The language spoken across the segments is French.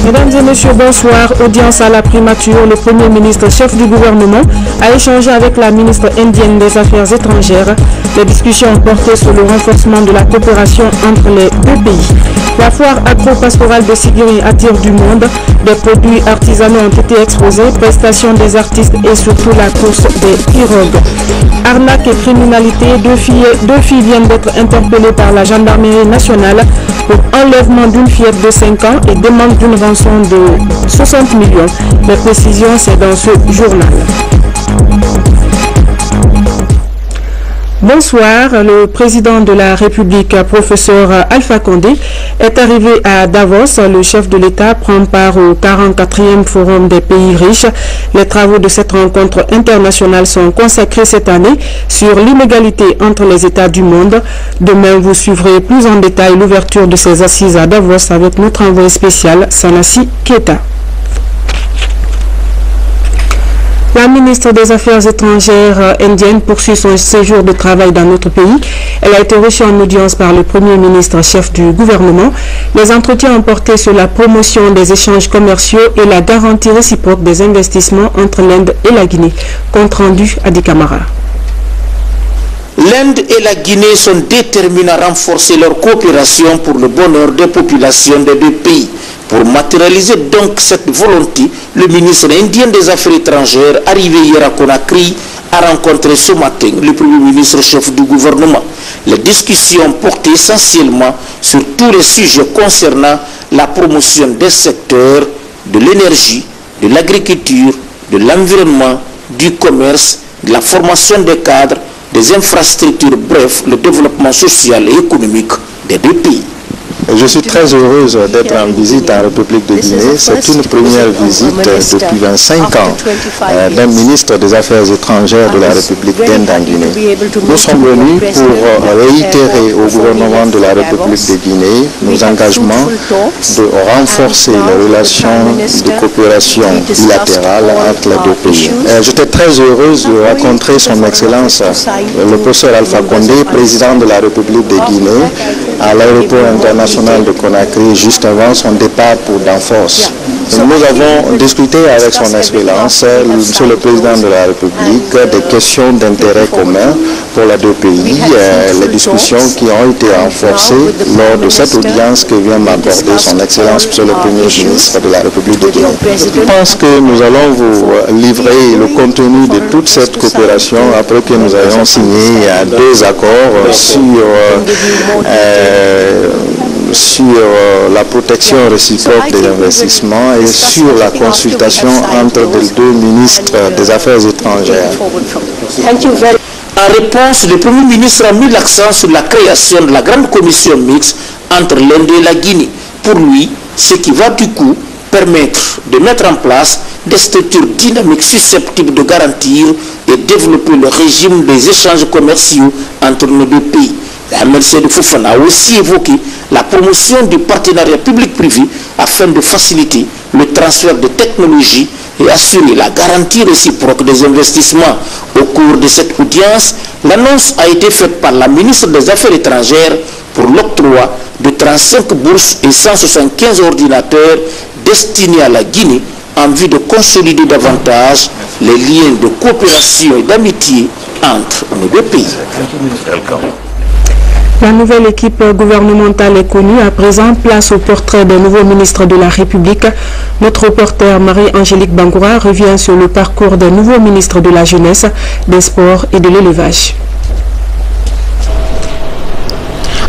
Mesdames et messieurs, bonsoir. Audience à la primature. Le Premier ministre, chef du gouvernement, a échangé avec la ministre indienne des Affaires étrangères. Les discussions ont porté sur le renforcement de la coopération entre les deux pays. La foire agro-pastorale de Sigiri attire du monde. Des produits artisanaux ont été exposés, prestations des artistes et surtout la course des pirogues. Arnaque et criminalité, deux filles viennent d'être interpellées par la gendarmerie nationale pour enlèvement d'une fillette de 5 ans et demande d'une rançon de 60 millions. Les précisions, c'est dans ce journal. Bonsoir, le président de la République, professeur Alpha Condé, est arrivé à Davos. Le chef de l'État prend part au 44e Forum des pays riches. Les travaux de cette rencontre internationale sont consacrés cette année sur l'inégalité entre les États du monde. Demain, vous suivrez plus en détail l'ouverture de ces assises à Davos avec notre envoyé spécial, Sanassi Keita. La ministre des Affaires étrangères indienne poursuit son séjour de travail dans notre pays. Elle a été reçue en audience par le Premier ministre, chef du gouvernement. Les entretiens ont porté sur la promotion des échanges commerciaux et la garantie réciproque des investissements entre l'Inde et la Guinée. Compte rendu à Adi Camara. L'Inde et la Guinée sont déterminés à renforcer leur coopération pour le bonheur des populations des deux pays. Pour matérialiser donc cette volonté, le ministre indien des Affaires étrangères, arrivé hier à Conakry, a rencontré ce matin le Premier ministre chef du gouvernement. Les discussions portaient essentiellement sur tous les sujets concernant la promotion des secteurs de l'énergie, de l'agriculture, de l'environnement, du commerce, de la formation des cadres, des infrastructures, bref, le développement social et économique des deux pays. Je suis très heureuse d'être en visite en République de Guinée. C'est une première visite depuis 25 ans d'un ministre des Affaires étrangères de la République d'Inde en Guinée. Nous sommes venus pour réitérer au gouvernement de la République de Guinée nos engagements de renforcer les relations de coopération bilatérale entre les deux pays. J'étais très heureuse de rencontrer son Excellence le professeur Alpha Condé, président de la République de Guinée, à l'aéroport international de Conakry juste avant son départ pour Danfoss. Nous avons discuté avec son Excellence, Monsieur le Président de la République, des questions d'intérêt commun pour les deux pays, les discussions qui ont été renforcées lors de cette audience que vient m'accorder son Excellence, Monsieur le Premier ministre de la République de Guinée. Je pense que nous allons vous livrer le contenu de toute cette coopération après que nous ayons signé 2 accords sur la protection réciproque des investissements et sur la consultation entre les 2 ministres des Affaires étrangères. En réponse, le Premier ministre a mis l'accent sur la création de la grande commission mixte entre l'Inde et la Guinée. Pour lui, ce qui va du coup permettre de mettre en place des structures dynamiques susceptibles de garantir et développer le régime des échanges commerciaux entre nos deux pays. Ahmed Seydou Fofana a aussi évoqué la promotion du partenariat public-privé afin de faciliter le transfert de technologies et assurer la garantie réciproque des investissements. Au cours de cette audience, l'annonce a été faite par la ministre des Affaires étrangères pour l'octroi de 35 bourses et 175 ordinateurs destinés à la Guinée en vue de consolider davantage les liens de coopération et d'amitié entre nos deux pays. La nouvelle équipe gouvernementale est connue. À présent, place au portrait des nouveaux ministres de la République. Notre reporter Marie-Angélique Bangoura revient sur le parcours des nouveaux ministres de la Jeunesse, des Sports et de l'Élevage.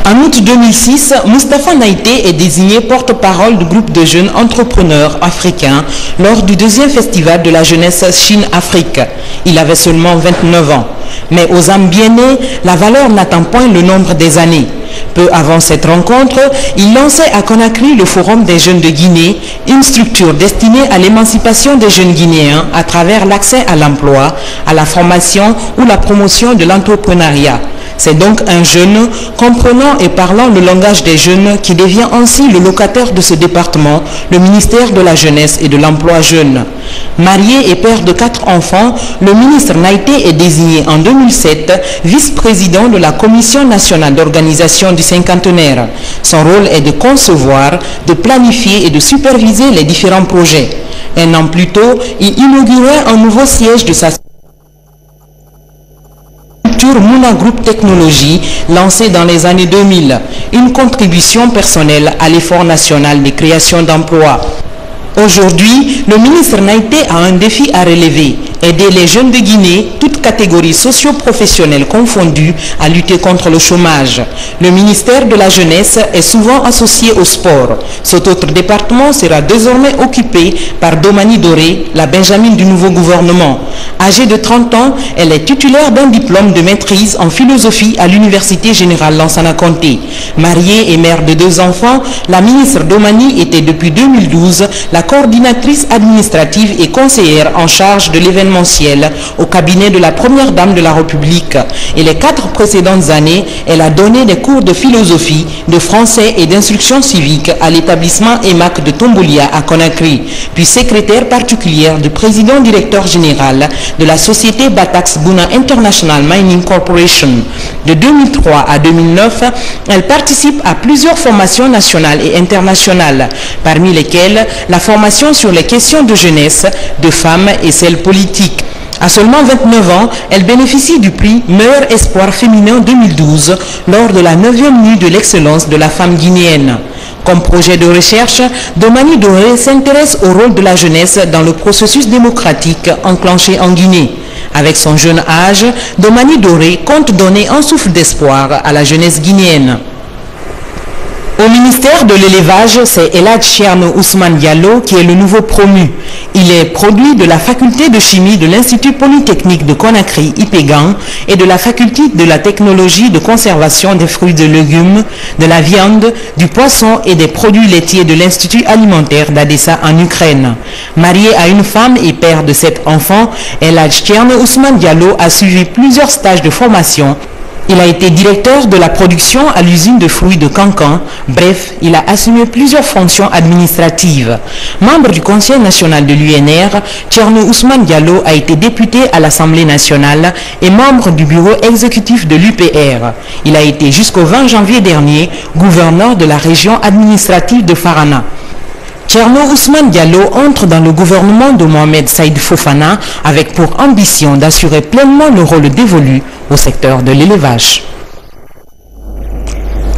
En août 2006, Moustapha Naïté est désigné porte-parole du groupe de jeunes entrepreneurs africains lors du 2e festival de la jeunesse Chine-Afrique. Il avait seulement 29 ans. Mais aux âmes bien nées, la valeur n'attend point le nombre des années. Peu avant cette rencontre, il lançait à Conakry le Forum des jeunes de Guinée, une structure destinée à l'émancipation des jeunes guinéens à travers l'accès à l'emploi, à la formation ou la promotion de l'entrepreneuriat. C'est donc un jeune comprenant et parlant le langage des jeunes qui devient ainsi le locataire de ce département, le ministère de la Jeunesse et de l'Emploi jeune. Marié et père de 4 enfants, le ministre Naïté est désigné en 2007 vice-président de la Commission nationale d'organisation du cinquantenaire. Son rôle est de concevoir, de planifier et de superviser les différents projets. Un an plus tôt, il inaugurait un nouveau siège de sa structure Mouna Group Technologies, lancée dans les années 2000, une contribution personnelle à l'effort national de création d'emplois. Aujourd'hui, le ministre Naïté a un défi à relever, aider les jeunes de Guinée, toutes catégories socio-professionnelles confondues, à lutter contre le chômage. Le ministère de la Jeunesse est souvent associé au sport. Cet autre département sera désormais occupé par Domani Doré, la Benjamine du nouveau gouvernement. Âgée de 30 ans, elle est titulaire d'un diplôme de maîtrise en philosophie à l'Université Générale Lansana Conté. Mariée et mère de 2 enfants, la ministre Domani était depuis 2012 la coordinatrice administrative et conseillère en charge de l'événementiel au cabinet de la première dame de la République. Et les 4 précédentes années, elle a donné des cours de philosophie, de français et d'instruction civique à l'établissement EMAC de Tombolia à Conakry, puis secrétaire particulière du président directeur général de la société Batax Buna International Mining Corporation. De 2003 à 2009, elle participe à plusieurs formations nationales et internationales, parmi lesquelles la formation sur les questions de jeunesse, de femmes et celles politiques. À seulement 29 ans, elle bénéficie du prix Meilleur Espoir Féminin 2012 lors de la 9e nuit de l'excellence de la femme guinéenne. Comme projet de recherche, Domani Doré s'intéresse au rôle de la jeunesse dans le processus démocratique enclenché en Guinée. Avec son jeune âge, Domani Doré compte donner un souffle d'espoir à la jeunesse guinéenne. Au ministère de l'élevage, c'est Eladj Cherno Ousmane Diallo qui est le nouveau promu. Il est produit de la faculté de chimie de l'Institut Polytechnique de Conakry, IPEGAN, et de la faculté de la technologie de conservation des fruits et légumes, de la viande, du poisson et des produits laitiers de l'Institut alimentaire d'Adessa en Ukraine. Marié à une femme et père de 7 enfants, Eladj Cherno Ousmane Diallo a suivi plusieurs stages de formation. Il a été directeur de la production à l'usine de fruits de Cancan. Bref, il a assumé plusieurs fonctions administratives. Membre du Conseil national de l'UNR, Cherno Ousmane Diallo a été député à l'Assemblée nationale et membre du bureau exécutif de l'UPR. Il a été jusqu'au 20 janvier dernier gouverneur de la région administrative de Farana. Cherno Ousmane Diallo entre dans le gouvernement de Mohamed Saïd Fofana avec pour ambition d'assurer pleinement le rôle dévolu au secteur de l'élevage.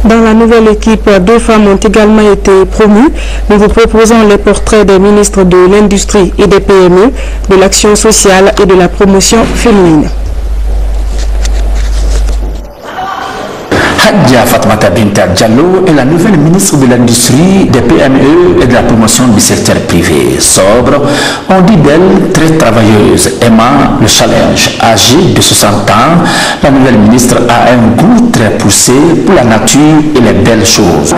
Dans la nouvelle équipe, 2 femmes ont également été promues. Nous vous proposons les portraits des ministres de l'Industrie et des PME, de l'Action sociale et de la promotion féminine. Hadja Fatmata Binta Diallo est la nouvelle ministre de l'Industrie, des PME et de la promotion du secteur privé. Sobre, on dit d'elle très travailleuse, aimant le challenge. Âgée de 60 ans, la nouvelle ministre a un goût très poussé pour la nature et les belles choses.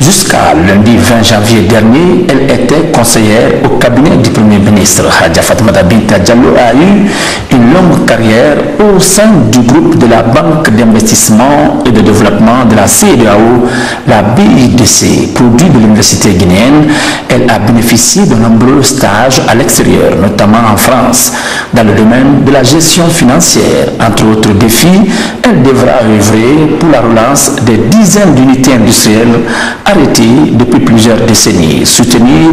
Jusqu'à lundi 20 janvier dernier, elle était conseillère au cabinet du Premier ministre. Hadja Fatmata Binta Diallo a eu une longue carrière au sein du groupe de la Banque d'investissement et de développement de la CEDEAO, la BIDC, produit de l'université guinéenne. Elle a bénéficié de nombreux stages à l'extérieur, notamment en France, dans le domaine de la gestion financière. Entre autres défis, elle devra œuvrer pour la relance des dizaines d'unités industrielles arrêtées depuis plusieurs décennies, soutenir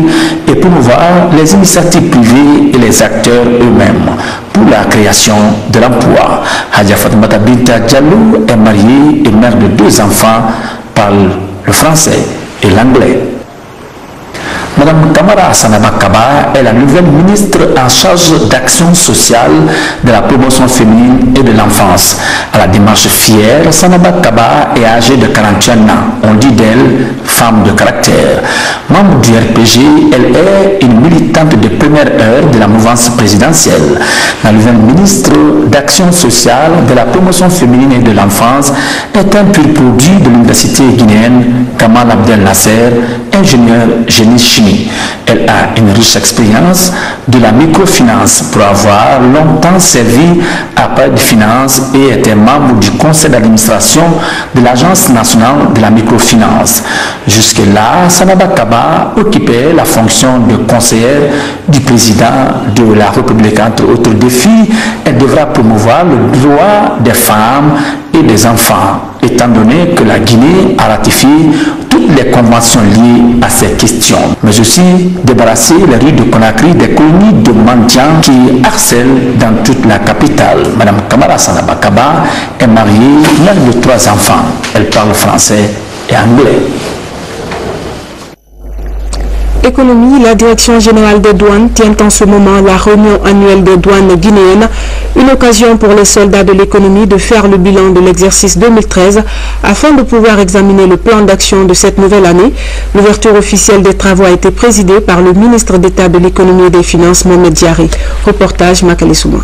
et promouvoir les initiatives privées et les acteurs eux-mêmes pour la création de l'emploi. Hadja Fatmata Binta Diallo est mariée et mère de 2 enfants, parle le français et l'anglais. Madame Kamara Sanaba Kaba est la nouvelle ministre en charge d'action sociale, de la promotion féminine et de l'enfance. À la démarche fière, Sanaba Kaba est âgée de 41 ans. On dit d'elle femme de caractère. Membre du RPG, elle est une militante de première heure de la mouvance présidentielle. La nouvelle ministre d'action sociale, de la promotion féminine et de l'enfance est un pur produit de l'université guinéenne Kamal Abdel Nasser, ingénieur génie chimie. Elle a une riche expérience de la microfinance pour avoir longtemps servi à Palais de Finances et était membre du conseil d'administration de l'Agence nationale de la microfinance. Jusque-là, Sanaba Kaba occupait la fonction de conseillère du président de la République. Entre autres défis, elle devra promouvoir le droit des femmes et des enfants, étant donné que la Guinée a ratifié toutes les conventions liées à ces questions, mais aussi débarrasser les rues de Conakry des colonies de mendiants qui harcèlent dans toute la capitale. Madame Kamara Sanaba Kaba est mariée, mère de 3 enfants. Elle parle français et anglais. Économie, la Direction générale des douanes tient en ce moment la réunion annuelle des douanes guinéennes, une occasion pour les soldats de l'économie de faire le bilan de l'exercice 2013 afin de pouvoir examiner le plan d'action de cette nouvelle année. L'ouverture officielle des travaux a été présidée par le ministre d'État de l'économie et des finances, Mohamed Diaré. Reportage Makale Souma.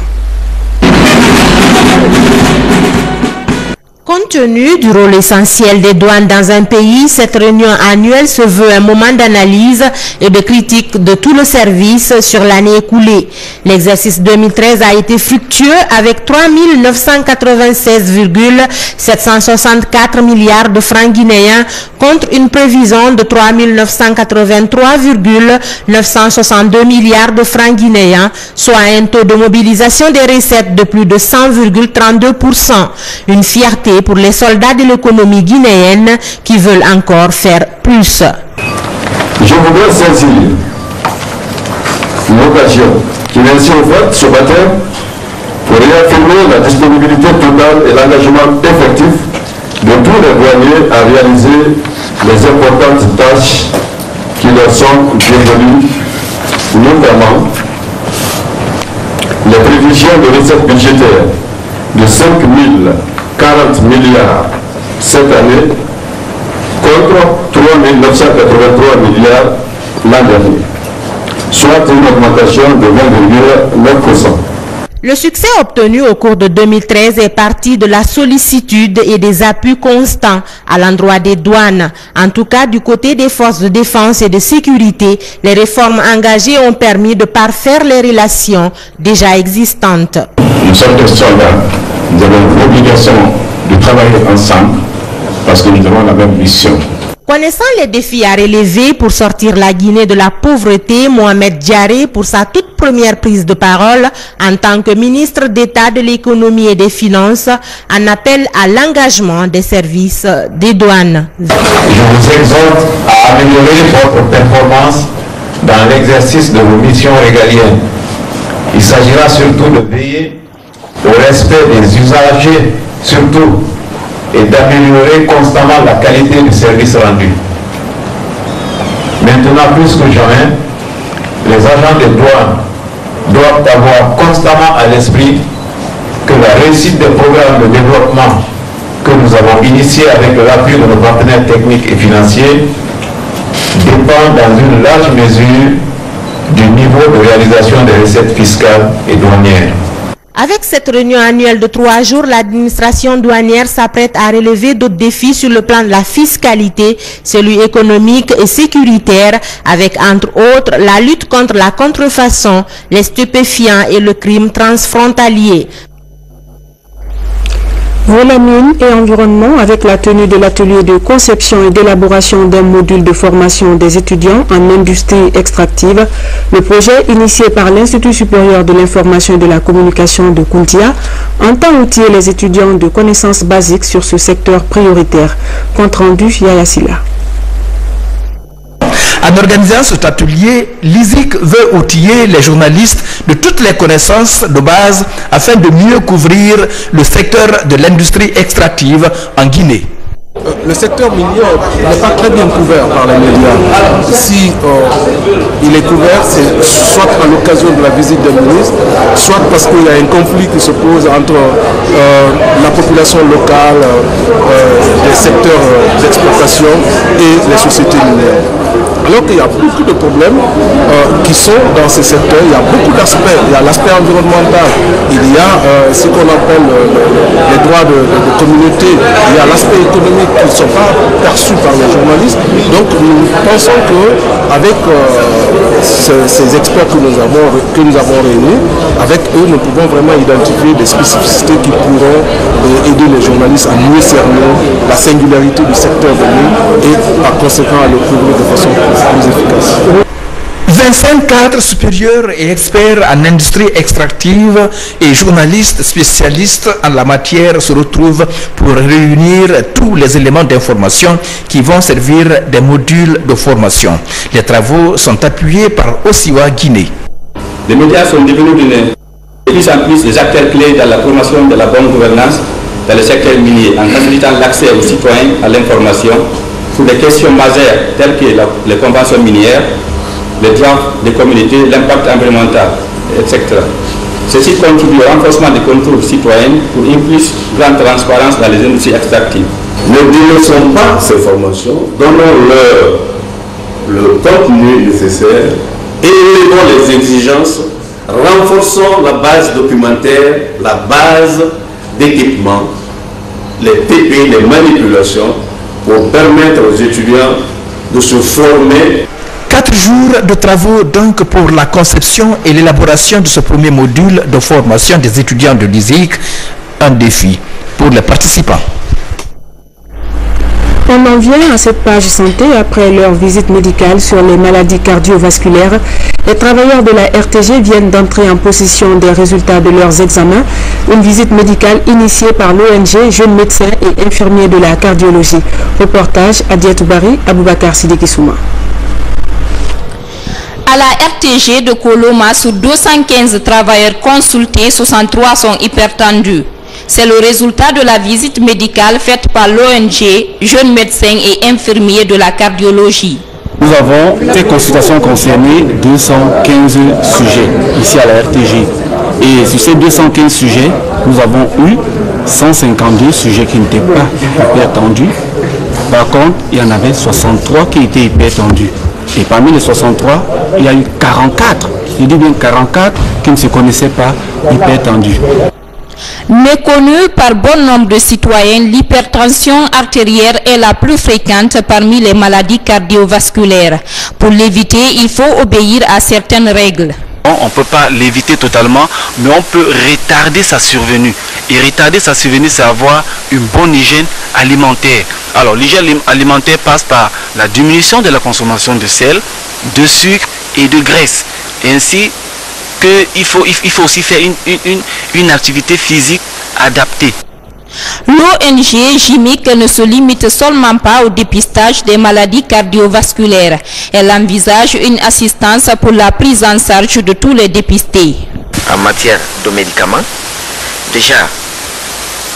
Compte tenu du rôle essentiel des douanes dans un pays, cette réunion annuelle se veut un moment d'analyse et de critique de tout le service sur l'année écoulée. L'exercice 2013 a été fructueux avec 3 996,764 milliards de francs guinéens contre une prévision de 3 983,962 milliards de francs guinéens, soit un taux de mobilisation des recettes de plus de 100,32%. Une fierté pour les soldats de l'économie guinéenne qui veulent encore faire plus. Je voudrais saisir l'occasion qui est ainsi offerte ce matin pour réaffirmer la disponibilité totale et l'engagement effectif de tous les douaniers à réaliser les importantes tâches qui leur sont dévolues, notamment les prévisions de recettes budgétaires de 5 040 milliards cette année contre 3 983 milliards l'an dernier, soit une augmentation de 20,9%. Le succès obtenu au cours de 2013 est parti de la sollicitude et des appuis constants à l'endroit des douanes. En tout cas, du côté des forces de défense et de sécurité, les réformes engagées ont permis de parfaire les relations déjà existantes. Nous sommes des soldats, nous avons l'obligation de travailler ensemble parce que nous avons la même mission. Connaissant les défis à relever pour sortir la Guinée de la pauvreté, Mohamed Diaré, pour sa toute première prise de parole en tant que ministre d'État de l'économie et des finances, en appelle à l'engagement des services des douanes. Je vous exhorte à améliorer votre performance dans l'exercice de vos missions régaliennes. Il s'agira surtout de veiller au respect des usagers, surtout, et d'améliorer constamment la qualité du service rendu. Maintenant, plus que jamais, les agents des douanes doivent avoir constamment à l'esprit que la réussite des programmes de développement que nous avons initiés avec l'appui de nos partenaires techniques et financiers dépend dans une large mesure du niveau de réalisation des recettes fiscales et douanières. Avec cette réunion annuelle de 3 jours, l'administration douanière s'apprête à relever d'autres défis sur le plan de la fiscalité, celui économique et sécuritaire, avec entre autres la lutte contre la contrefaçon, les stupéfiants et le crime transfrontalier. Voilà mine et environnement avec la tenue de l'atelier de conception et d'élaboration d'un module de formation des étudiants en industrie extractive. Le projet initié par l'Institut supérieur de l'information et de la communication de Kountia entend outiller les étudiants de connaissances basiques sur ce secteur prioritaire. Compte rendu Yaya Silla. En organisant cet atelier, l'ISIC veut outiller les journalistes de toutes les connaissances de base afin de mieux couvrir le secteur de l'industrie extractive en Guinée. Le secteur minier n'est pas très bien couvert par les médias. Si il est couvert, c'est soit à l'occasion de la visite des ministres, soit parce qu'il y a un conflit qui se pose entre la population locale, les secteurs d'exploitation et les sociétés minières. Alors qu'il y a beaucoup de problèmes qui sont dans ces secteurs. Il y a beaucoup d'aspects. Il y a l'aspect environnemental, il y a ce qu'on appelle les droits de communauté, il y a l'aspect économique qui ne sont pas perçus par les journalistes. Donc nous pensons qu'avec ces experts que nous avons réunis, avec eux nous pouvons vraiment identifier des spécificités qui pourront aider les journalistes à mieux cerner la singularité du secteur donné et par conséquent à le couvrir de façon plus efficace. 25 cadres supérieurs et experts en industrie extractive et journalistes spécialistes en la matière se retrouvent pour réunir tous les éléments d'information qui vont servir des modules de formation. Les travaux sont appuyés par Osiwa Guinée. Les médias sont devenus de plus en plus des acteurs clés dans la promotion de la bonne gouvernance dans le secteur minier, en facilitant l'accès aux citoyens à l'information sur des questions majeures telles que les conventions minières, les droits des communautés, l'impact environnemental, etc. Ceci contribue au renforcement des contrôles citoyens pour une plus grande transparence dans les industries extractives. Ne délaissons pas ces formations, donnons-leur le contenu nécessaire, élevons les exigences, renforçons la base documentaire, la base d'équipement, les TP, les manipulations, pour permettre aux étudiants de se former. 4 jours de travaux donc pour la conception et l'élaboration de ce premier module de formation des étudiants de l'ISIC, un défi pour les participants. On en vient à cette page santé. Après leur visite médicale sur les maladies cardiovasculaires, les travailleurs de la RTG viennent d'entrer en possession des résultats de leurs examens. Une visite médicale initiée par l'ONG Jeunes médecins et infirmiers de la cardiologie. Reportage Adiatou Bari, Aboubakar Sidiki Souma. À la RTG de Koloma, sur 215 travailleurs consultés, 63 sont hypertendus. C'est le résultat de la visite médicale faite par l'ONG Jeunes médecins et infirmiers de la cardiologie. Nous avons fait consultation concernée 215 sujets ici à la RTG. Et sur ces 215 sujets, nous avons eu 152 sujets qui n'étaient pas hypertendus. Par contre, il y en avait 63 qui étaient hypertendus. Et parmi les 63, il y a eu 44, je dis bien 44, qui ne se connaissaient pas hypertendus. Méconnue par bon nombre de citoyens, l'hypertension artérielle est la plus fréquente parmi les maladies cardiovasculaires. Pour l'éviter, il faut obéir à certaines règles. On ne peut pas l'éviter totalement, mais on peut retarder sa survenue. Et retarder sa survenue, c'est avoir une bonne hygiène alimentaire. Alors l'hygiène alimentaire passe par la diminution de la consommation de sel, de sucre et de graisse. Et ainsi qu'il faut aussi faire une activité physique adaptée. L'ONG JIMIC ne se limite seulement pas au dépistage des maladies cardiovasculaires. Elle envisage une assistance pour la prise en charge de tous les dépistés. En matière de médicaments, déjà,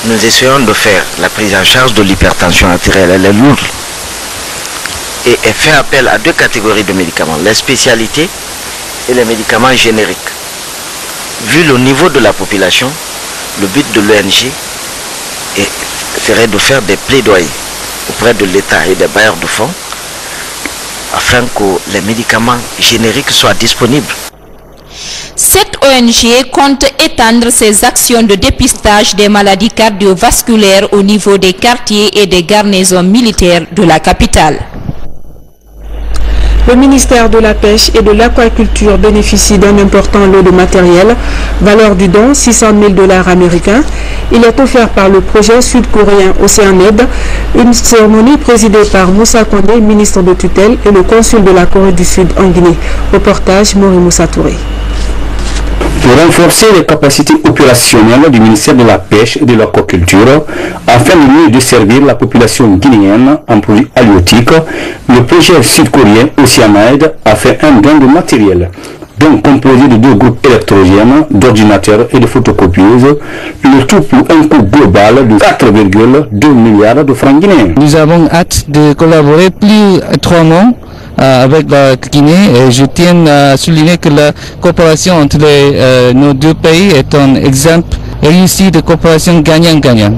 nous essayons de faire la prise en charge de l'hypertension artérielle. Elle est lourde et elle fait appel à 2 catégories de médicaments, les spécialités et les médicaments génériques. Vu le niveau de la population, le but de l'ONG serait de faire des plaidoyers auprès de l'État et des bailleurs de fonds afin que les médicaments génériques soient disponibles. Cette ONG compte étendre ses actions de dépistage des maladies cardiovasculaires au niveau des quartiers et des garnisons militaires de la capitale. Le ministère de la Pêche et de l'Aquaculture bénéficie d'un important lot de matériel, valeur du don $600 000 américains. Il est offert par le projet sud-coréen Oceanaid, une cérémonie présidée par Moussa Kondé, ministre de tutelle, et le consul de la Corée du Sud en Guinée. Reportage Mori Moussa Touré. Pour renforcer les capacités opérationnelles du ministère de la Pêche et de l'Aquaculture, afin de mieux desservir la population guinéenne en produits halieutiques, le projet sud-coréen Oceanaid a fait un don de matériel, donc composé de 2 groupes électrogènes, d'ordinateurs et de photocopieuses, le tout pour un coût global de 4,2 milliards de francs guinéens. Nous avons hâte de collaborer plus étroitement avec la Guinée, et je tiens à souligner que la coopération entre nos 2 pays est un exemple réussite de coopération gagnant-gagnant.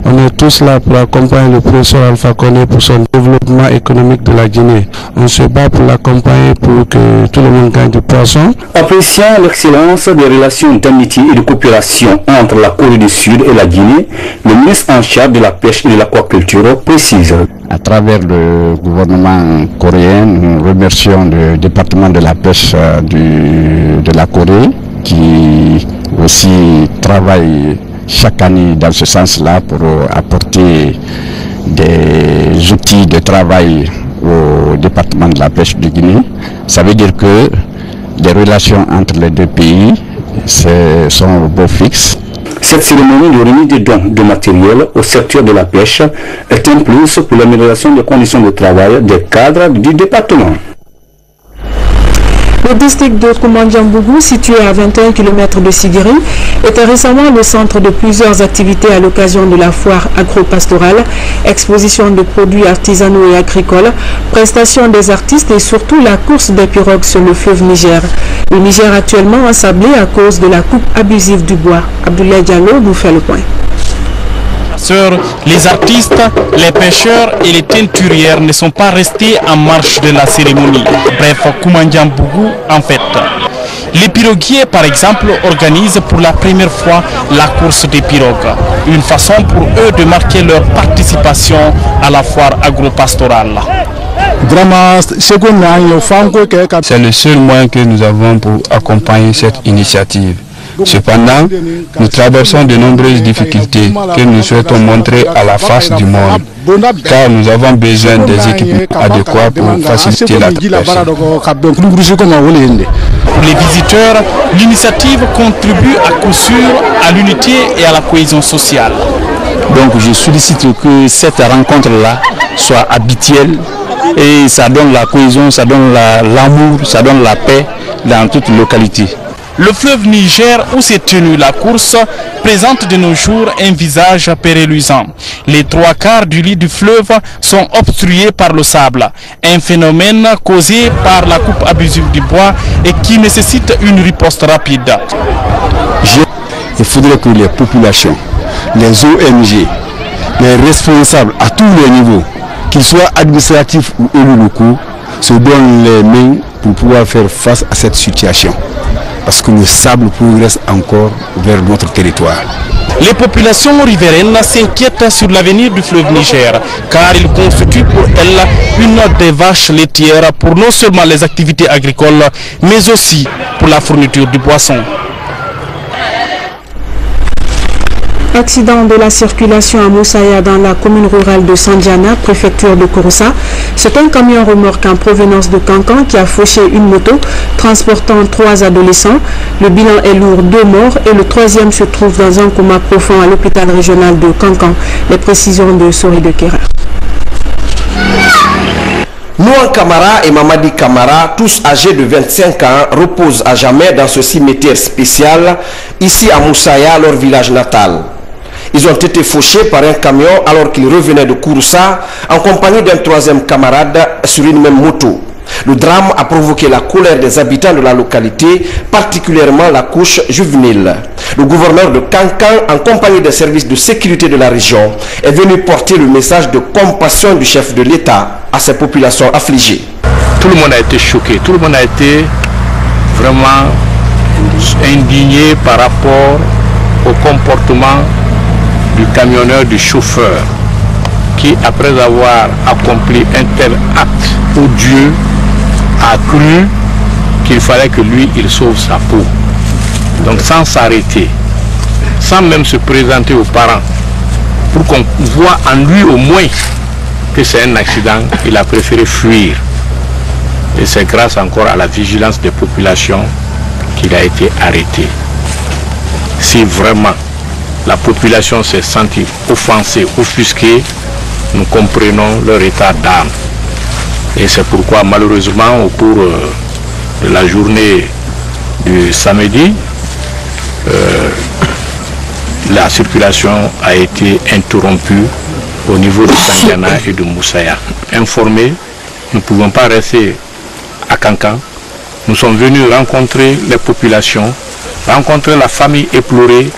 On est tous là pour accompagner le professeur Alpha Condé pour son développement économique de la Guinée. On se bat pour l'accompagner pour que tout le monde gagne du poisson. Appréciant l'excellence des relations d'amitié et de coopération entre la Corée du Sud et la Guinée, le ministre en charge de la pêche et de l'aquaculture précise. À travers le gouvernement coréen, nous remercions le département de la pêche de la Corée qui aussi travaille chaque année dans ce sens-là pour apporter des outils de travail au département de la pêche de Guinée. Ça veut dire que les relations entre les deux pays sont au beau fixe. Cette cérémonie de remise de dons de matériel au secteur de la pêche est un plus pour l'amélioration des conditions de travail des cadres du département. Le district de Koumandjambougou, situé à 21 km de Sigiri, était récemment le centre de plusieurs activités à l'occasion de la foire agro-pastorale, exposition de produits artisanaux et agricoles, prestation des artistes et surtout la course des pirogues sur le fleuve Niger. Le Niger actuellement ensablé à cause de la coupe abusive du bois. Abdoulaye Diallo vous fait le point. Les artistes, les pêcheurs et les teinturières ne sont pas restés en marche de la cérémonie. Bref, Koumandjambougou en fait. Les piroguiers, par exemple, organisent pour la première fois la course des pirogues. Une façon pour eux de marquer leur participation à la foire agro-pastorale. C'est le seul moyen que nous avons pour accompagner cette initiative. Cependant, nous traversons de nombreuses difficultés que nous souhaitons montrer à la face du monde, car nous avons besoin des équipements adéquats pour faciliter la pêche. Pour les visiteurs, l'initiative contribue à coup sûr à l'unité et à la cohésion sociale. Donc je sollicite que cette rencontre-là soit habituelle et ça donne la cohésion, ça donne l'amour, ça donne la paix dans toute localité. Le fleuve Niger, où s'est tenue la course, présente de nos jours un visage péréluisant. Les 3/4 du lit du fleuve sont obstrués par le sable, un phénomène causé par la coupe abusive du bois et qui nécessite une riposte rapide. Il faudrait que les populations, les ONG, les responsables à tous les niveaux, qu'ils soient administratifs ou élus locaux, se donnent les mains pour pouvoir faire face à cette situation. Parce que le sable progresse encore vers notre territoire. Les populations riveraines s'inquiètent sur l'avenir du fleuve Niger, car il constitue pour elles une des vaches laitières pour non seulement les activités agricoles, mais aussi pour la fourniture du poisson. Accident de la circulation à Moussaïa dans la commune rurale de Sandiana, préfecture de Kouroussa. C'est un camion remorque en provenance de Kankan qui a fauché une moto transportant 3 adolescents. Le bilan est lourd, 2 morts et le 3e se trouve dans un coma profond à l'hôpital régional de Kankan. Les précisions de Sori de Kera. Nouan Kamara et Mamadi Kamara, tous âgés de 25 ans, reposent à jamais dans ce cimetière spécial, ici à Moussaïa, leur village natal. Ils ont été fauchés par un camion alors qu'ils revenaient de Kouroussa en compagnie d'un 3e camarade sur une même moto. Le drame a provoqué la colère des habitants de la localité, particulièrement la couche juvénile. Le gouverneur de Kankan, en compagnie des services de sécurité de la région, est venu porter le message de compassion du chef de l'État à ces populations affligées. Tout le monde a été choqué, tout le monde a été vraiment indigné par rapport au comportement du camionneur, du chauffeur, qui après avoir accompli un tel acte odieux, a cru qu'il fallait que lui, il sauve sa peau. Donc sans s'arrêter, sans même se présenter aux parents, pour qu'on voit en lui au moins que c'est un accident, il a préféré fuir. Et c'est grâce encore à la vigilance des populations qu'il a été arrêté. Si vraiment la population s'est sentie offensée, offusquée, nous comprenons leur état d'âme. Et c'est pourquoi malheureusement au cours de la journée du samedi, la circulation a été interrompue au niveau de Sandiana et de Moussaïa. Informés, nous ne pouvons pas rester à Kankan. Nous sommes venus rencontrer les populations, rencontrer la famille éplorée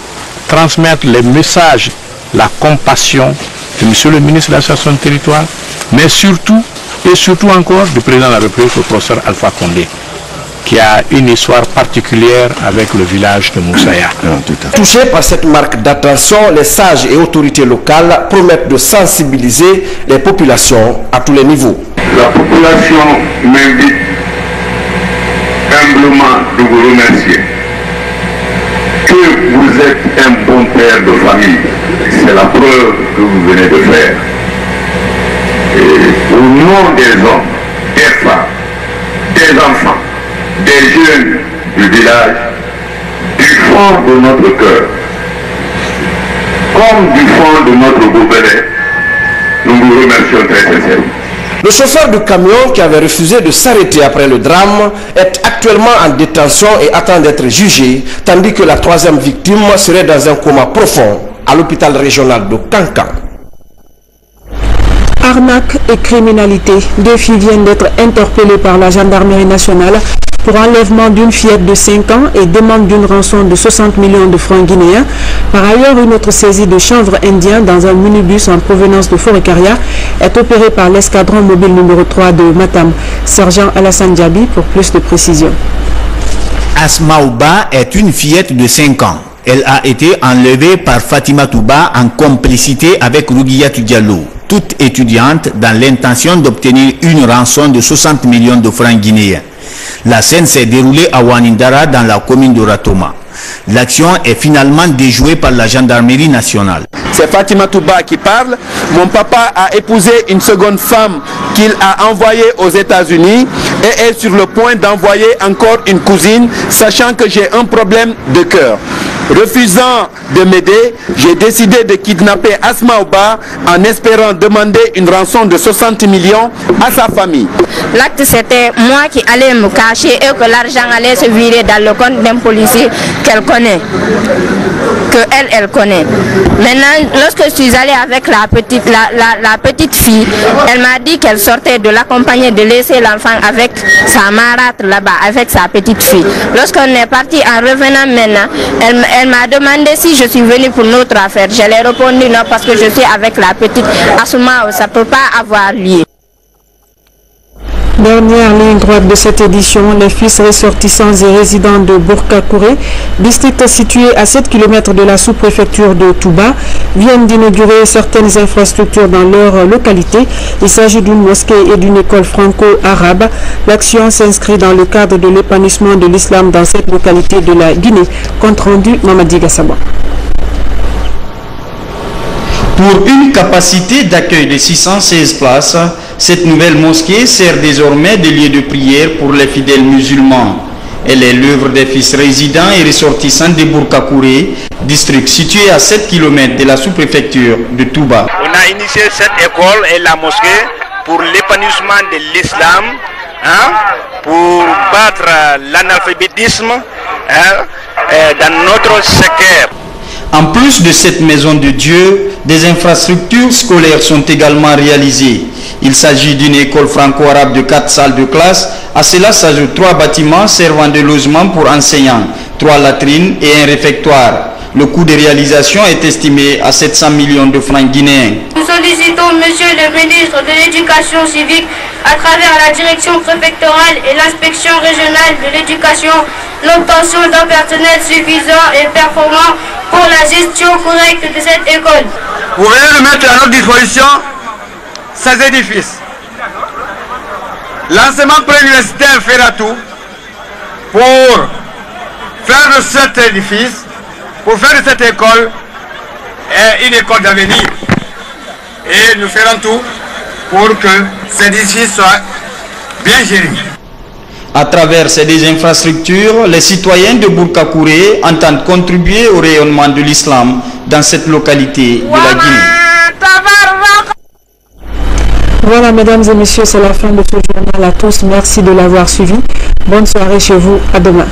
transmettre les messages, la compassion de M. le ministre de l'Administration du territoire, mais surtout, et surtout encore, du président de la République, le professeur Alpha Condé, qui a une histoire particulière avec le village de Moussaïa. Touchés par cette marque d'attention, les sages et autorités locales promettent de sensibiliser les populations à tous les niveaux. La population m'invite humblement de vous remercier. Que vous êtes un bon père de famille, c'est la preuve que vous venez de faire. Et au nom des hommes, des femmes, des enfants, des jeunes du village, du fond de notre cœur, comme du fond de notre gobelet, nous vous remercions très sincèrement. Le chauffeur du camion qui avait refusé de s'arrêter après le drame est actuellement en détention et attend d'être jugé, tandis que la troisième victime serait dans un coma profond à l'hôpital régional de Kankan. Arnaque et criminalité. 2 filles viennent d'être interpellées par la gendarmerie nationale pour enlèvement d'une fillette de 5 ans et demande d'une rançon de 60 millions de francs guinéens. Par ailleurs, une autre saisie de chanvre indien dans un minibus en provenance de Forêt-Caria est opérée par l'escadron mobile numéro 3 de Matam. Sergent Alassane Diaby pour plus de précisions. Asma Ouba est une fillette de 5 ans. Elle a été enlevée par Fatima Touba en complicité avec Rougiatou Diallo, toute étudiante dans l'intention d'obtenir une rançon de 60 millions de francs guinéens. La scène s'est déroulée à Wanindara dans la commune de Ratoma. L'action est finalement déjouée par la gendarmerie nationale. C'est Fatima Touba qui parle. Mon papa a épousé une seconde femme qu'il a envoyée aux États-Unis et est sur le point d'envoyer encore une cousine, sachant que j'ai un problème de cœur. Refusant de m'aider, j'ai décidé de kidnapper Asma Ouba en espérant demander une rançon de 60 millions à sa famille. L'acte, c'était moi qui allais me cacher et que l'argent allait se virer dans le compte d'un policier qu'elle connaît, elle connaît. Maintenant, lorsque je suis allée avec la petite fille, elle m'a dit qu'elle sortait de l'accompagner, de laisser l'enfant avec sa marâtre là-bas, avec sa petite fille. Lorsqu'on est parti en revenant maintenant, elle m'a demandé si je suis venue pour notre affaire. Je lui ai répondu non parce que je suis avec la petite. À ce moment, ça ne peut pas avoir lieu. Dernière ligne droite de cette édition, les fils ressortissants et résidents de Bourkakouré, district situé à 7 km de la sous-préfecture de Touba, viennent d'inaugurer certaines infrastructures dans leur localité. Il s'agit d'une mosquée et d'une école franco-arabe. L'action s'inscrit dans le cadre de l'épanouissement de l'islam dans cette localité de la Guinée. Compte rendu, Mamadi Gassaba. Pour une capacité d'accueil de 616 places, cette nouvelle mosquée sert désormais de lieu de prière pour les fidèles musulmans. Elle est l'œuvre des fils résidents et ressortissants de Bourkakouré, district situé à 7 km de la sous-préfecture de Touba. On a initié cette école et la mosquée pour l'épanouissement de l'islam, pour battre l'analphabétisme dans notre secteur. En plus de cette maison de Dieu, des infrastructures scolaires sont également réalisées. Il s'agit d'une école franco-arabe de 4 salles de classe. À cela s'ajoutent 3 bâtiments servant de logement pour enseignants, 3 latrines et un réfectoire. Le coût de réalisation est estimé à 700 millions de francs guinéens. Nous sollicitons Monsieur le ministre de l'Éducation civique à travers la direction préfectorale et l'inspection régionale de l'éducation l'obtention d'un personnel suffisant et performant pour la gestion correcte de cette école. Vous venez de mettre à notre disposition ces édifices. L'enseignement préuniversitaire fera tout pour faire de cet édifice, pour faire de cette école une école d'avenir. Et nous ferons tout pour que cet édifice soit bien géré. À travers ces infrastructures, les citoyens de Bourkakouré entendent contribuer au rayonnement de l'islam dans cette localité de la Guinée. Voilà, mesdames et messieurs, c'est la fin de ce journal à tous. Merci de l'avoir suivi. Bonne soirée chez vous. À demain.